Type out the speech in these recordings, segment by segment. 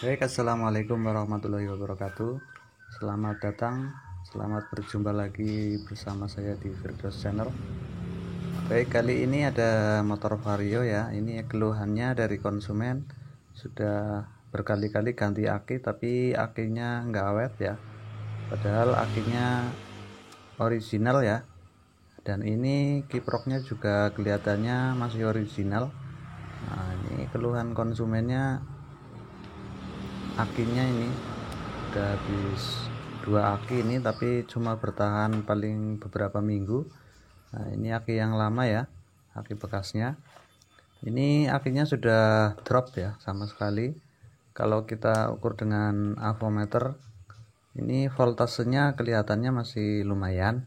Baik, assalamualaikum warahmatullahi wabarakatuh. Selamat datang, selamat berjumpa lagi bersama saya di Firdaus Channel. Baik, kali ini ada motor Vario ya. Ini keluhannya dari konsumen, sudah berkali-kali ganti aki tapi akinya nggak awet ya. Padahal akinya original ya. Dan ini kiproknya juga kelihatannya masih original. Nah, ini keluhan konsumennya, akinya ini udah habis 2 aki ini tapi cuma bertahan paling beberapa minggu. Nah, ini aki yang lama ya, aki bekasnya. Ini akinya sudah drop ya sama sekali. Kalau kita ukur dengan avometer, ini voltasenya kelihatannya masih lumayan.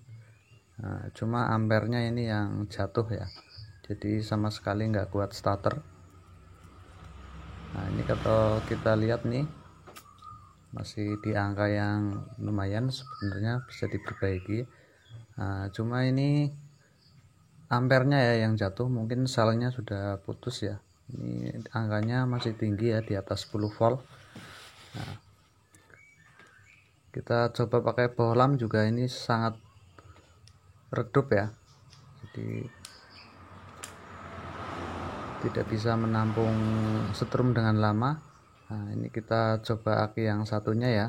Nah, cuma ampernya ini yang jatuh ya, jadi sama sekali nggak kuat starter. Nah, ini kalau kita lihat nih masih di angka yang lumayan, sebenarnya bisa diperbaiki. Nah, cuma ini ampernya ya yang jatuh, mungkin selnya sudah putus ya. Ini angkanya masih tinggi ya, di atas 10 volt. Nah, kita coba pakai bohlam juga, ini sangat redup ya, jadi tidak bisa menampung setrum dengan lama. Nah, ini kita coba aki yang satunya ya.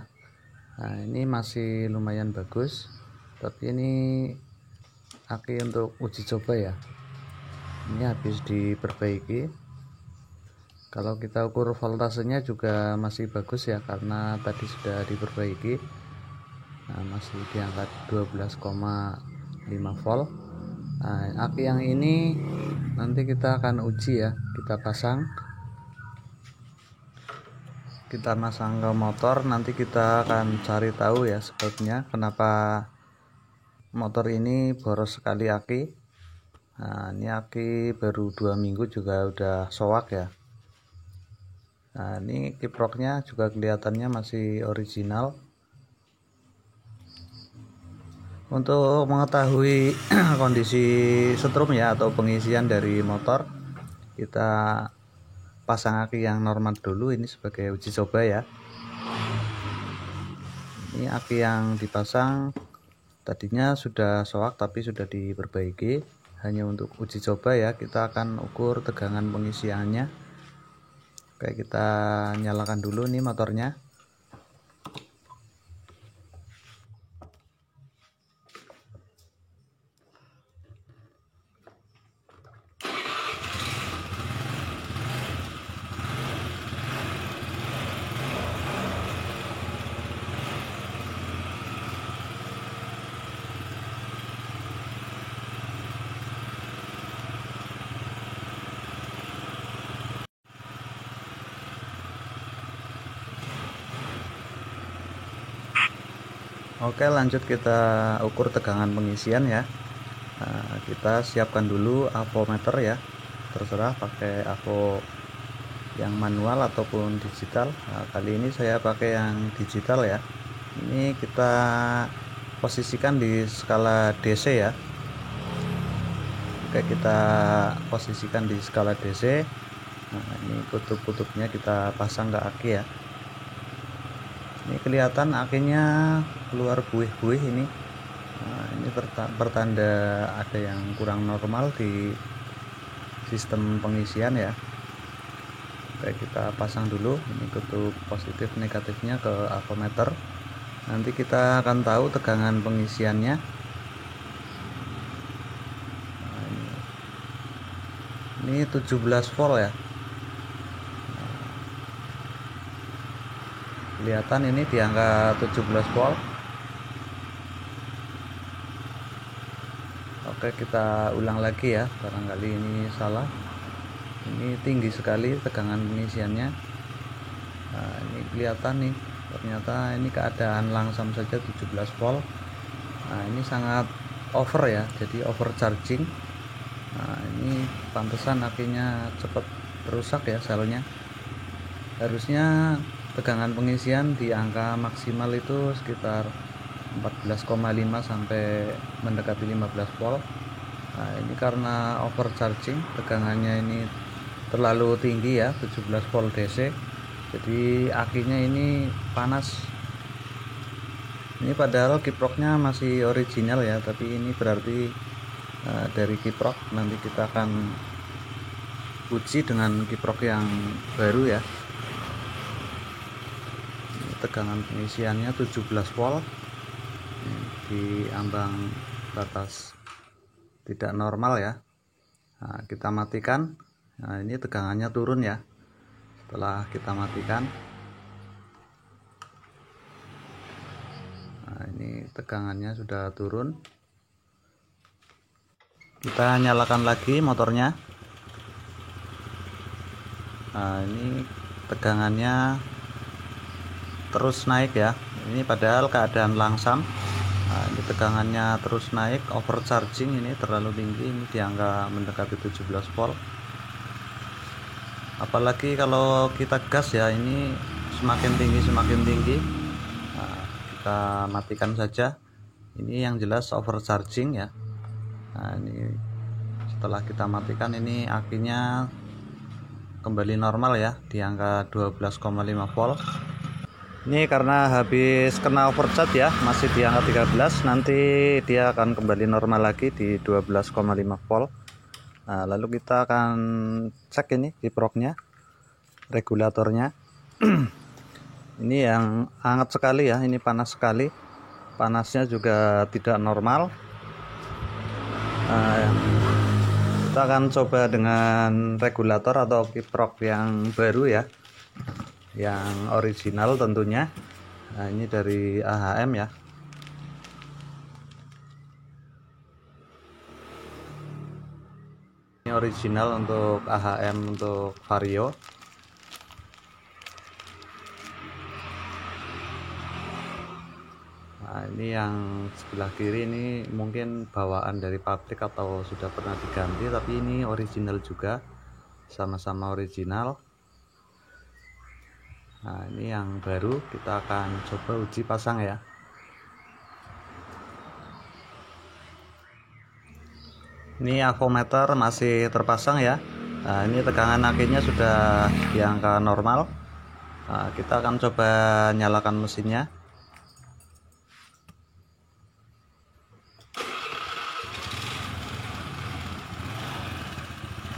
Nah, ini masih lumayan bagus, tapi ini aki untuk uji coba ya, ini habis diperbaiki. Kalau kita ukur voltasenya juga masih bagus ya, karena tadi sudah diperbaiki. Nah, masih di angka 12,5 volt. Nah, aki yang ini nanti kita akan uji ya, kita pasang ke motor. Nanti kita akan cari tahu ya sebabnya kenapa motor ini boros sekali aki. Nah, ini aki baru 2 minggu juga udah soak ya. Nah, ini kiproknya juga kelihatannya masih original. Untuk mengetahui kondisi setrum ya atau pengisian dari motor, kita pasang aki yang normal dulu, ini sebagai uji coba ya. Ini aki yang dipasang tadinya sudah soak tapi sudah diperbaiki, hanya untuk uji coba ya. Kita akan ukur tegangan pengisiannya. Oke, kita nyalakan dulu nih motornya. Oke, lanjut kita ukur tegangan pengisian ya. Nah, kita siapkan dulu avometer ya, terserah pakai avo yang manual ataupun digital. Nah, kali ini saya pakai yang digital ya. Ini kita posisikan di skala DC ya. Oke, kita posisikan di skala DC. Nah, ini kutub-kutubnya kita pasang ke aki ya. Ini kelihatan akinya keluar buih-buih ini. Nah, ini pertanda ada yang kurang normal di sistem pengisian ya. Oke, kita pasang dulu ini kutub positif negatifnya ke avometer. Nanti kita akan tahu tegangan pengisiannya. Nah, ini 17 volt ya. Kelihatan ini di angka 17 volt. Oke, kita ulang lagi ya, barangkali ini salah. Ini tinggi sekali tegangan pengisiannya. Nah, ini kelihatan nih, ternyata ini keadaan langsam saja 17 volt. Nah, ini sangat over ya, jadi overcharging. Nah, ini pantesan akinya cepat rusak ya selnya. Harusnya tegangan pengisian di angka maksimal itu sekitar 14,5 sampai mendekati 15 volt. Nah, ini karena overcharging, tegangannya ini terlalu tinggi ya, 17 volt DC. jadi akinya ini panas. Ini padahal kiproknya masih original ya, tapi ini berarti dari kiprok. Nanti kita akan uji dengan kiprok yang baru ya. Ini tegangan pengisiannya 17 volt di ambang batas tidak normal ya. Nah, kita matikan. Nah, ini tegangannya turun ya setelah kita matikan. Nah, ini tegangannya sudah turun. Kita nyalakan lagi motornya. Nah, ini tegangannya terus naik ya. Ini padahal keadaan langsam. Nah, ini tegangannya terus naik, overcharging, ini terlalu tinggi, ini di angka mendekati 17 volt. Apalagi kalau kita gas ya, ini semakin tinggi semakin tinggi. Nah, kita matikan saja. Ini yang jelas overcharging ya. Nah, ini setelah kita matikan, ini akinya kembali normal ya di angka 12,5 volt. Ini karena habis kena overcharge ya, masih di angka 13, nanti dia akan kembali normal lagi di 12,5 volt. Nah, lalu kita akan cek ini kiproknya, regulatornya. Ini yang hangat sekali ya, ini panas sekali. Panasnya juga tidak normal. Nah, kita akan coba dengan regulator atau kiprok yang baru ya, yang original tentunya. Nah, ini dari AHM ya. Ini original untuk AHM untuk Vario. Nah, ini yang sebelah kiri ini mungkin bawaan dari pabrik atau sudah pernah diganti, tapi ini original juga, sama-sama original. Nah, ini yang baru, kita akan coba uji pasang ya. Ini avometer masih terpasang ya. Nah, ini tegangan akinya sudah di angka normal. Nah, kita akan coba nyalakan mesinnya.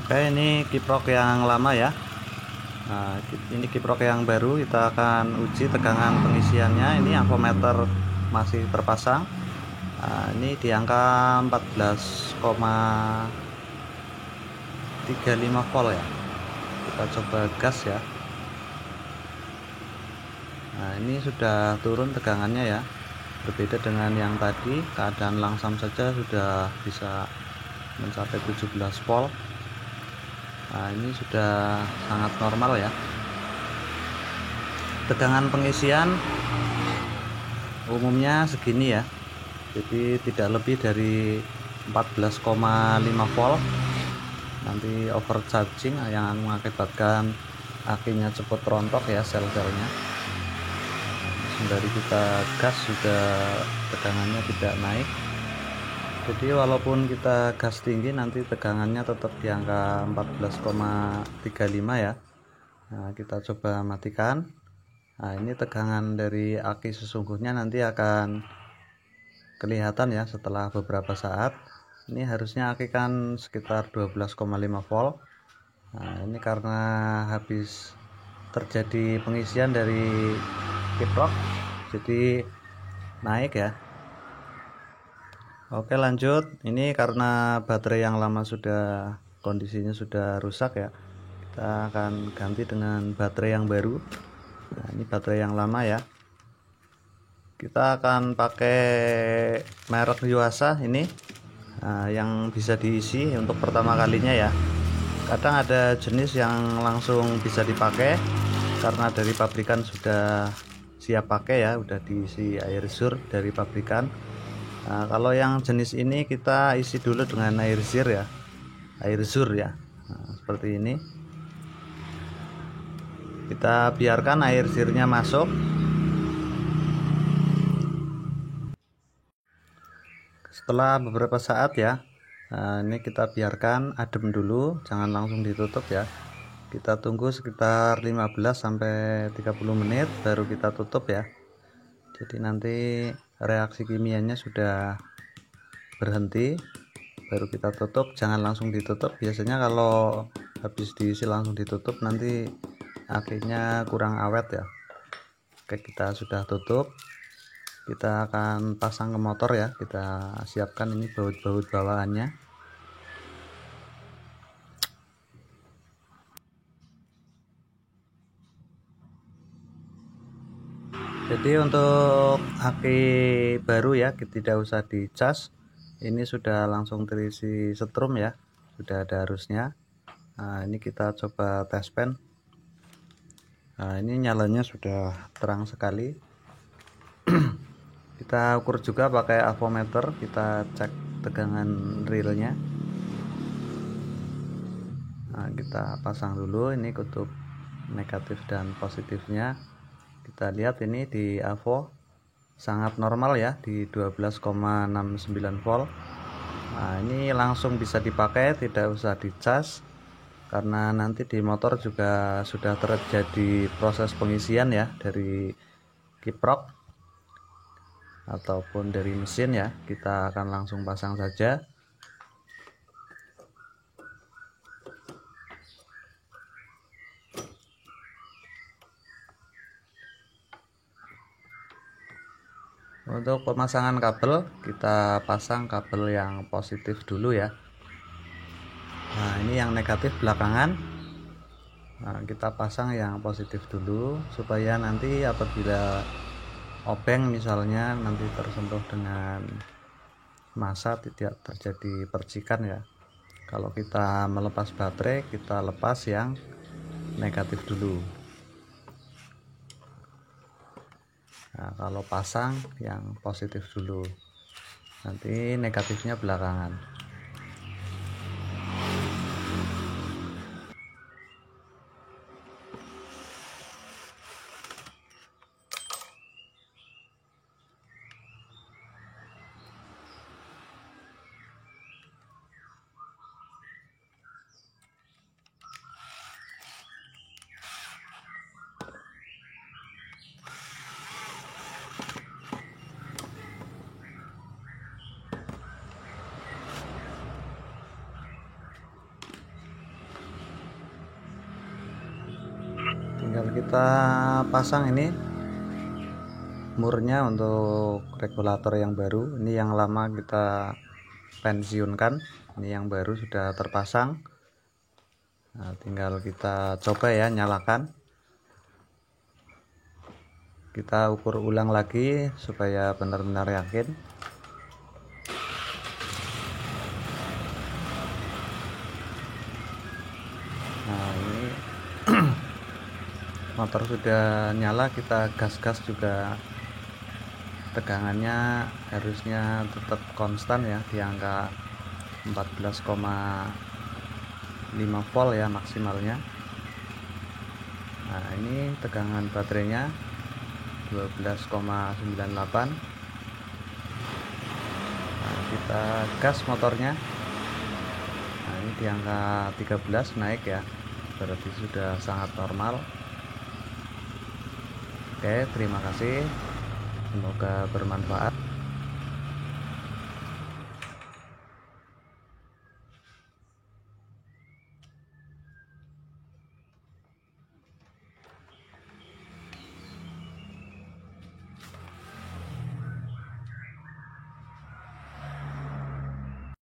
Oke, ini kiprok yang lama ya. Nah, ini kiprok yang baru, kita akan uji tegangan pengisiannya. Ini avometer masih terpasang. Nah, ini di angka 14,35 volt ya. Kita coba gas ya. Nah, ini sudah turun tegangannya ya. Berbeda dengan yang tadi, keadaan langsam saja sudah bisa mencapai 17 volt. Nah, ini sudah sangat normal ya. Tegangan pengisian umumnya segini ya, jadi tidak lebih dari 14,5 volt. Nanti overcharging yang mengakibatkan akinya cepat rontok ya, sel-selnya. Sembari kita gas sudah tegangannya tidak naik. Jadi walaupun kita gas tinggi, nanti tegangannya tetap di angka 14,35 ya. Nah, kita coba matikan. Nah, ini tegangan dari aki sesungguhnya nanti akan kelihatan ya setelah beberapa saat. Ini harusnya aki kan sekitar 12,5 volt. Nah, ini karena habis terjadi pengisian dari kiprok, jadi naik ya. Oke, lanjut. Ini karena baterai yang lama sudah kondisinya sudah rusak ya, kita akan ganti dengan baterai yang baru. Nah, ini baterai yang lama ya. Kita akan pakai merek Yuasa ini, yang bisa diisi untuk pertama kalinya ya. Kadang ada jenis yang langsung bisa dipakai karena dari pabrikan sudah siap pakai ya, udah diisi air sur dari pabrikan. Nah, kalau yang jenis ini kita isi dulu dengan air sur ya, air sur ya. Nah, seperti ini. Kita biarkan air sirnya masuk. Setelah beberapa saat ya, nah, ini kita biarkan adem dulu, jangan langsung ditutup ya. Kita tunggu sekitar 15 sampai 30 menit baru kita tutup ya. Jadi nanti reaksi kimianya sudah berhenti baru kita tutup. Jangan langsung ditutup, biasanya kalau habis diisi langsung ditutup nanti akhirnya kurang awet ya. Oke, kita sudah tutup, kita akan pasang ke motor ya. Kita siapkan ini baut-baut bawaannya. Jadi untuk aki baru ya, tidak usah dicas, ini sudah langsung terisi setrum ya, sudah ada arusnya. Nah, ini kita coba tes pen. Nah, ini nyalanya sudah terang sekali. Kita ukur juga pakai avometer, kita cek tegangan realnya. Nah, kita pasang dulu ini kutub negatif dan positifnya. Kita lihat ini di avo sangat normal ya, di 12,69 volt. Nah, ini langsung bisa dipakai, tidak usah dicas, karena nanti di motor juga sudah terjadi proses pengisian ya dari kiprok ataupun dari mesin ya. Kita akan langsung pasang saja. Untuk pemasangan kabel, kita pasang kabel yang positif dulu ya. Nah, ini yang negatif belakangan. Nah, kita pasang yang positif dulu supaya nanti apabila obeng misalnya nanti tersentuh dengan massa tidak terjadi percikan ya. Kalau kita melepas baterai, kita lepas yang negatif dulu. Nah, kalau pasang yang positif dulu, nanti negatifnya belakangan. Tinggal kita pasang ini murnya untuk regulator yang baru. Ini yang lama kita pensiunkan, ini yang baru sudah terpasang. Nah, tinggal kita coba ya, nyalakan. Kita ukur ulang lagi supaya benar-benar yakin. Nah, ini motor sudah nyala, kita gas-gas juga tegangannya harusnya tetap konstan ya, di angka 14,5 volt ya maksimalnya. Nah, ini tegangan baterainya 12,98. Nah, kita gas motornya. Nah, ini di angka 13 naik ya, berarti sudah sangat normal. Oke, terima kasih, semoga bermanfaat.